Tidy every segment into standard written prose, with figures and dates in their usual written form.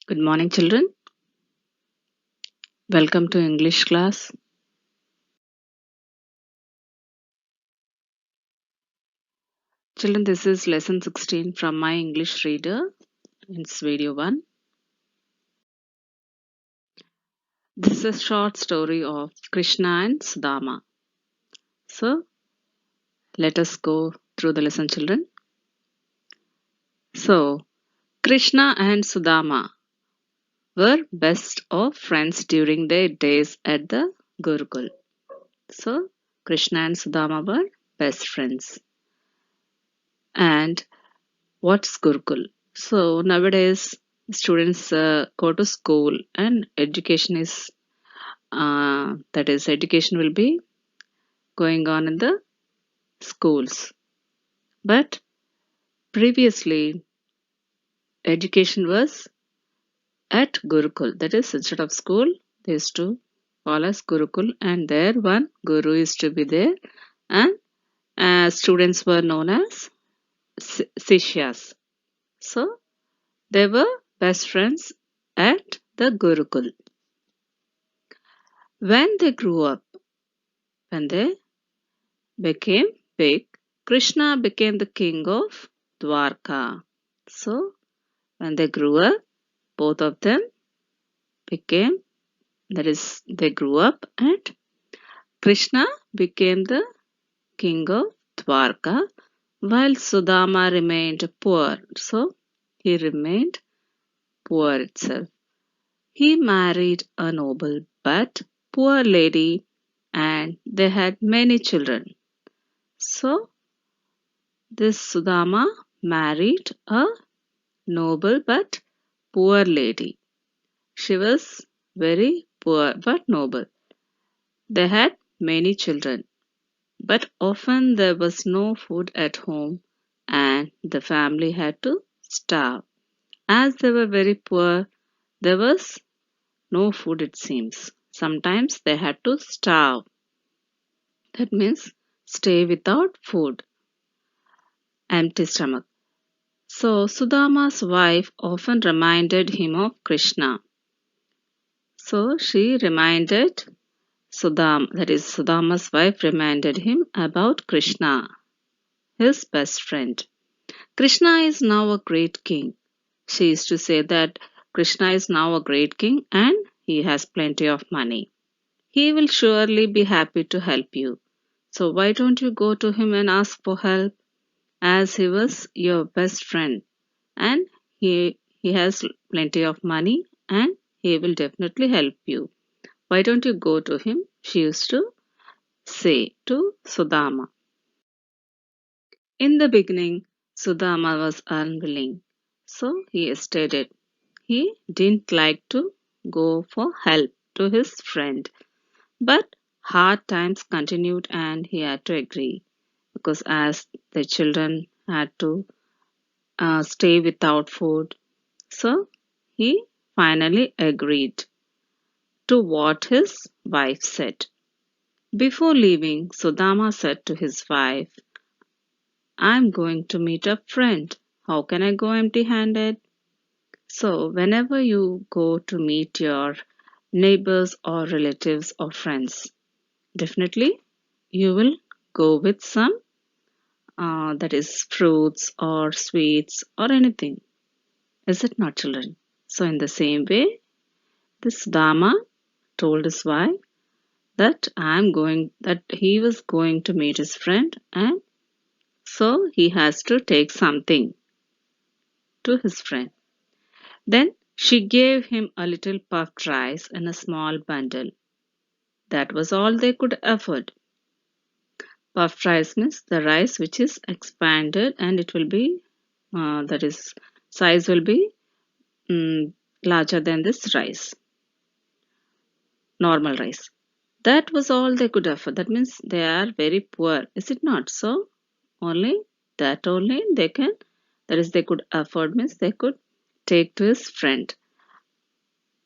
Good morning, children. Welcome to English class. Children, this is lesson 16 from my English reader. It's video 1. This is a short story of Krishna and Sudama. So, let us go through the lesson, children. So, Krishna and Sudama were best of friends during their days at the Gurukul. So, Krishna and Sudama were best friends. And what's Gurukul? So nowadays students go to school and education is that is education will be going on in the schools. But previously education was at Gurukul. That is instead of school they used to call us Gurukul and there one guru used to be there and students were known as Sishyas. So they were best friends at the Gurukul. When they grew up, when they became big, Krishna became the king of Dwarka. So, when they grew up, both of them became, that is, they grew up and Krishna became the king of Dwarka while Sudama remained poor. So, he remained poor itself. He married a noble but poor lady and they had many children. So, this Sudama married a noble but poor lady. She was very poor but noble. They had many children, but often there was no food at home and the family had to starve. As they were very poor, there was no food, it seems. Sometimes they had to starve. That means stay without food, empty stomach. So Sudama's wife often reminded him of Krishna. So she reminded that is Sudama's wife reminded him about Krishna, his best friend. Krishna is now a great king. She used to say that Krishna is now a great king and he has plenty of money. He will surely be happy to help you. So why don't you go to him and ask for help as he was your best friend and he has plenty of money and he will definitely help you. Why don't you go to him? She used to say to Sudama. In the beginning, Sudama was unwilling, so he stated he didn't like to go for help to his friend. But hard times continued and he had to agree because as the children had to stay without food, so he finally agreed to what his wife said. Before leaving, Sudama said to his wife, I'm going to meet a friend. How can I go empty handed? So, whenever you go to meet your neighbors or relatives or friends, definitely you will go with some that is fruits or sweets or anything. Is it not, children? So, in the same way, this Dama told his wife that he was going to meet his friend and so he has to take something to his friend. Then she gave him a little puffed rice in a small bundle. That was all they could afford. Puffed rice means the rice which is expanded and it will be, that is, size will be mm, larger than this rice, normal rice. That was all they could afford. That means they are very poor, is it not? So, only that only they can, that is, they could afford means they could take to his friend.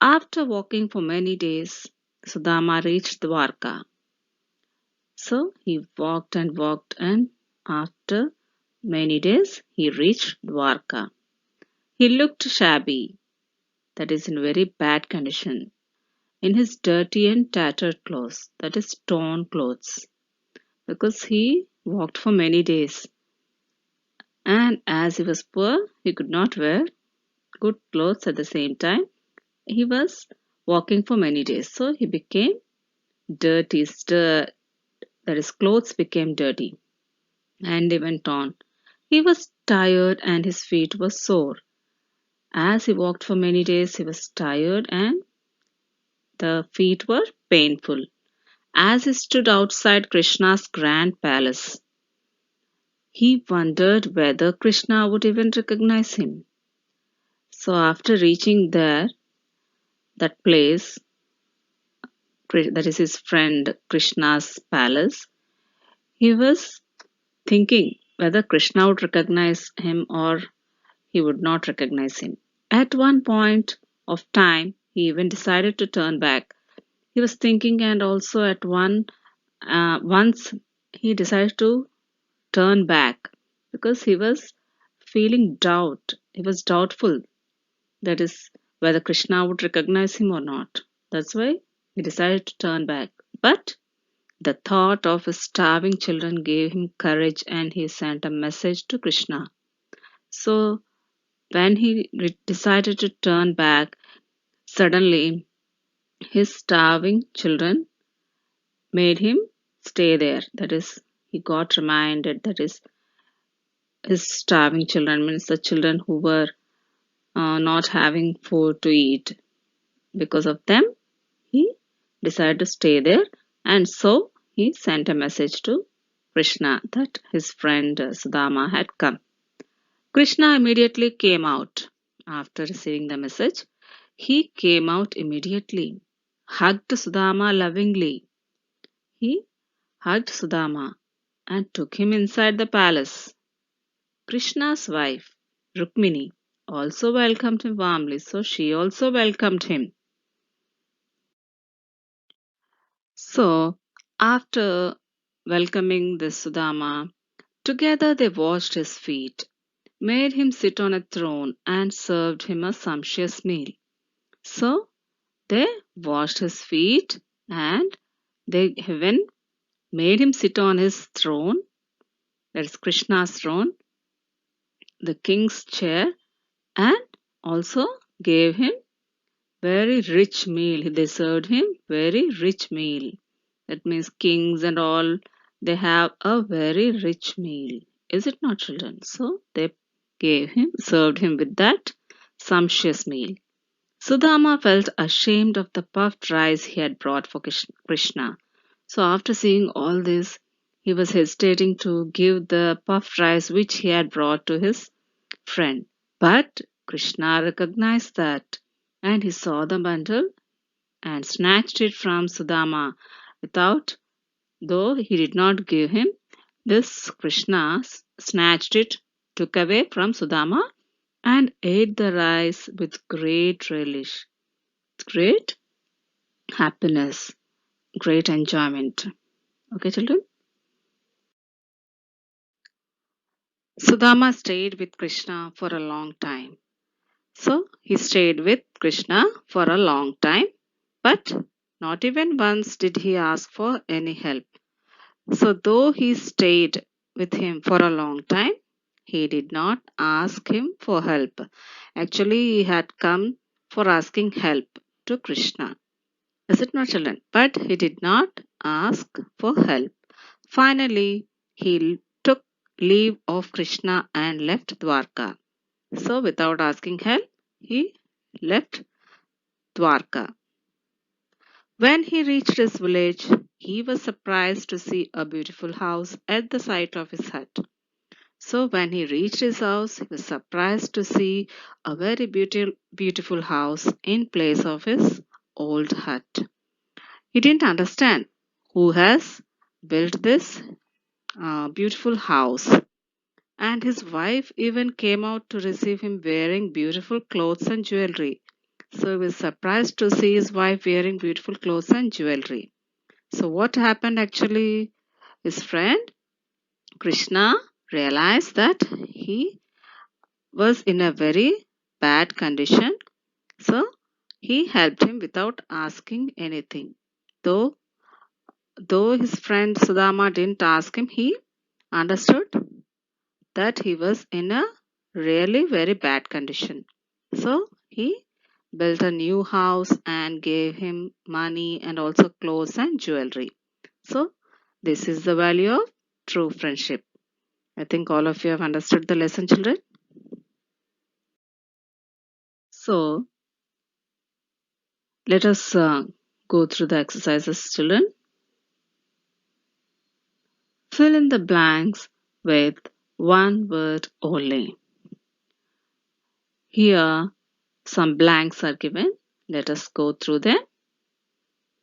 After walking for many days, Sudama reached Dwarka. So he walked, and after many days he reached Dwarka. He looked shabby. that is in very bad condition, in his dirty and tattered clothes, that is torn clothes, because he walked for many days. And as he was poor, he could not wear good clothes at the same time. He was walking for many days, so he became dirty. That his clothes became dirty and even torn. He was tired and his feet were sore. As he walked for many days, he was tired and the feet were painful. As he stood outside Krishna's grand palace, he wondered whether Krishna would even recognize him. So after reaching that place, that is his friend Krishna's palace, he was thinking whether Krishna would recognize him or he would not recognize him. At one point of time, he even decided to turn back. He was thinking, and also once he decided to turn back because he was feeling doubt. He was doubtful, that is, whether Krishna would recognize him or not. That's why he decided to turn back. But the thought of his starving children gave him courage and he sent a message to Krishna. So when he decided to turn back, suddenly his starving children made him stay there. That is, he got reminded, that is, his starving children means the children who were not having food to eat. Because of them, he decided to stay there, and so he sent a message to Krishna that his friend Sudama had come. Krishna immediately came out. After receiving the message, he came out immediately, hugged Sudama lovingly. He hugged Sudama and took him inside the palace. Krishna's wife, Rukmini, also welcomed him warmly, so she also welcomed him. So, after welcoming this Sudama, together they washed his feet, made him sit on a throne, and served him a sumptuous meal. So, they washed his feet and they even made him sit on his throne, that is Krishna's throne, the king's chair, and also gave him very rich meal. They served him very rich meal. That means kings and all, they have a very rich meal. Is it not, children? So they served him with that sumptuous meal. Sudama felt ashamed of the puffed rice he had brought for Krishna. So after seeing all this, he was hesitating to give the puffed rice which he had brought to his friend. But Krishna recognized that, and he saw the bundle and snatched it from Sudama without, though he did not give him. This Krishna snatched it, took away from Sudama, and ate the rice with great relish, great happiness, great enjoyment. Okay, children? Sudama stayed with Krishna for a long time. So he stayed with Krishna for a long time, but not even once did he ask for any help. So though he stayed with him for a long time, he did not ask him for help. Actually, he had come for asking help to Krishna. Is it not, children? But he did not ask for help. Finally, he took leave of Krishna and left Dwarka. So, without asking help, he left Dwarka. When he reached his village, he was surprised to see a beautiful house at the site of his hut. So, when he reached his house, he was surprised to see a very beautiful house in place of his old hut. He didn't understand who has built this beautiful house. And his wife even came out to receive him wearing beautiful clothes and jewelry. So he was surprised to see his wife wearing beautiful clothes and jewelry. So what happened actually? His friend Krishna realized that he was in a very bad condition So he helped him without asking anything. Though his friend Sudama didn't ask him, he understood that he was in a really very bad condition. So he built a new house and gave him money and also clothes and jewelry. So this is the value of true friendship. I think all of you have understood the lesson, children. So let us go through the exercises, children. Fill in the blanks with one word only. Here some blanks are given. Let us go through them.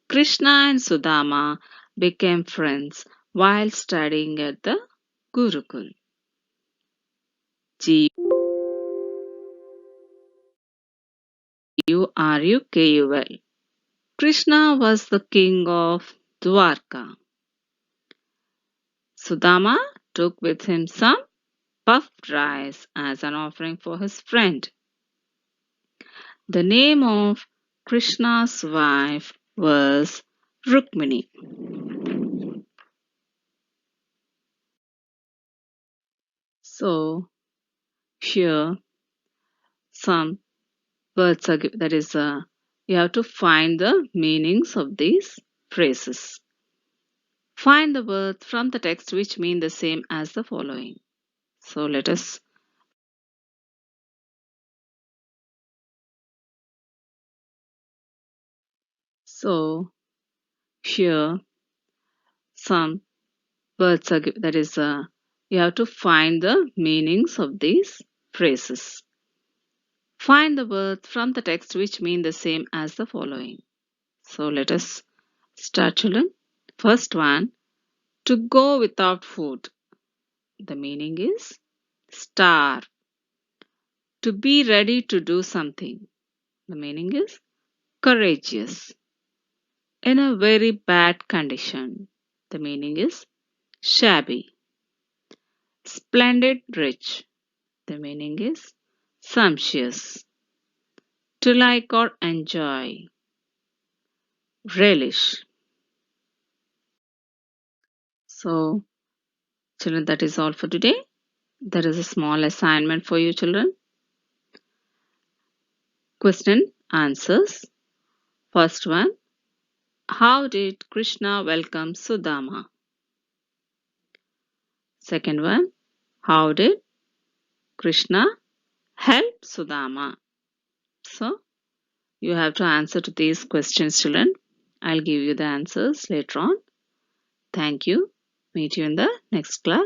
Krishna and Sudama became friends while studying at the Gurukul. Gurukul. Krishna was the king of Dwarka. Sudama took with him some puffed rice as an offering for his friend. The name of Krishna's wife was Rukmini. So here some words are given. That is, you have to find the meanings of these phrases. Find the words from the text which mean the same as the following. So let us. So here some words are given. That is, you have to find the meanings of these phrases. Find the words from the text which mean the same as the following. So let us start, children. First one, to go without food. The meaning is starve. To be ready to do something. The meaning is courageous. In a very bad condition. The meaning is shabby. Splendid rich. The meaning is sumptuous. To like or enjoy. Relish. So, children, that is all for today. There is a small assignment for you, children. Question answers. First one, how did Krishna welcome Sudama? Second one, how did Krishna help Sudama? So, you have to answer to these questions, children. I'll give you the answers later on. Thank you. Meet you in the next class.